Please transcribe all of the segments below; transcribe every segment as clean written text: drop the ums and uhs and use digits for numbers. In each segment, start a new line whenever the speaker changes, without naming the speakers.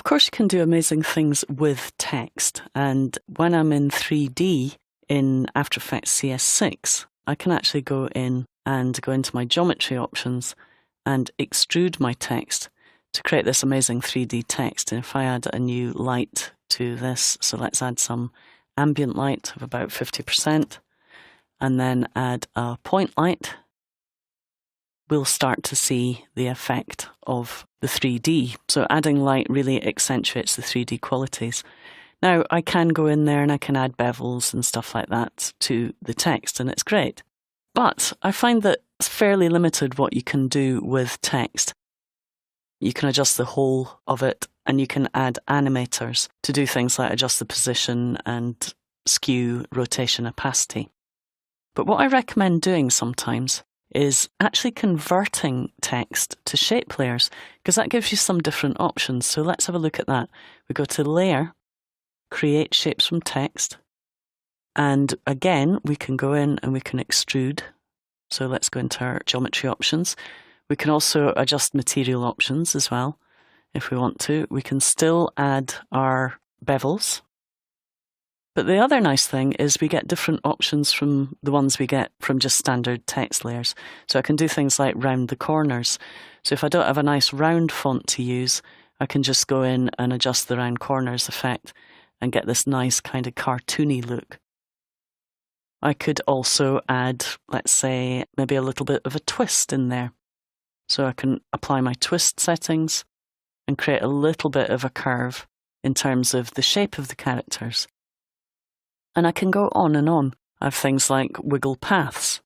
Of course, you can do amazing things with text. And when I'm in 3D in After Effects CS6, I can actually go in and go into my geometry options and extrude my text to create this amazing 3D text. And if I add a new light to this, so let's add some ambient light of about 50%, and then add a point light, we'll start to see the effect of the 3D. So adding light really accentuates the 3D qualities. Now I can go in there and I can add bevels and stuff like that to the text, and it's great. But I find that it's fairly limited what you can do with text. You can adjust the whole of it, and you can add animators to do things like adjust the position and skew, rotation, opacity. But what I recommend doing sometimes is actually converting text to shape layers, because that gives you some different options. So let's have a look at that. We go to Layer, Create Shapes from Text, and again we can go in and we can extrude. So let's go into our geometry options. We can also adjust material options as well if we want to. We can still add our bevels. But the other nice thing is we get different options from the ones we get from just standard text layers. So I can do things like round the corners. So if I don't have a nice round font to use, I can just go in and adjust the round corners effect and get this nice kind of cartoony look. I could also add, let's say, maybe a little bit of a twist in there. So I can apply my twist settings and create a little bit of a curve in terms of the shape of the characters. And I can go on and on. I have things like wiggle paths,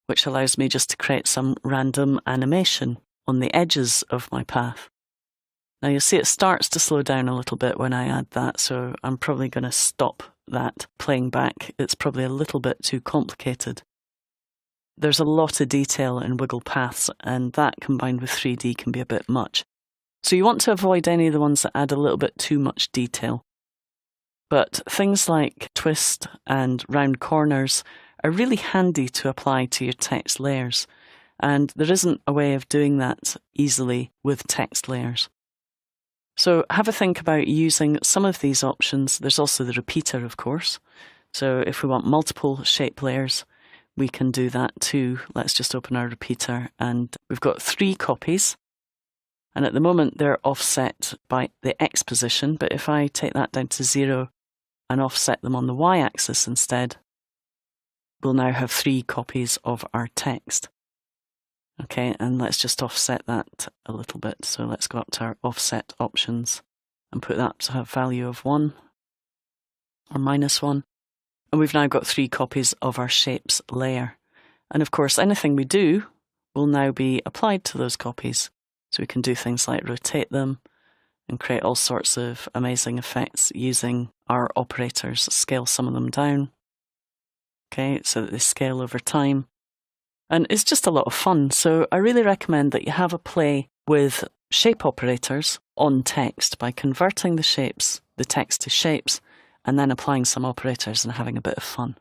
which allows me just to create some random animation on the edges of my path. Now you'll see it starts to slow down a little bit when I add that, so I'm probably going to stop that playing back. It's probably a little bit too complicated. There's a lot of detail in wiggle paths, and that combined with 3D can be a bit much. So you want to avoid any of the ones that add a little bit too much detail. But things like twist and round corners are really handy to apply to your text layers, and there isn't a way of doing that easily with text layers. So have a think about using some of these options. There's also the repeater, of course. So if we want multiple shape layers, we can do that too. Let's just open our repeater, and we've got 3 copies. And at the moment they're offset by the X position, but if I take that down to 0 and offset them on the Y-axis instead, we'll now have 3 copies of our text. Okay, and let's just offset that a little bit. So let's go up to our offset options and put that to a value of 1 or -1. And we've now got 3 copies of our shapes layer. And of course, anything we do will now be applied to those copies. So we can do things like rotate them and create all sorts of amazing effects using our operators, scale some of them down, okay, so that they scale over time. And it's just a lot of fun. So I really recommend that you have a play with shape operators on text by converting the text to shapes, and then applying some operators and having a bit of fun.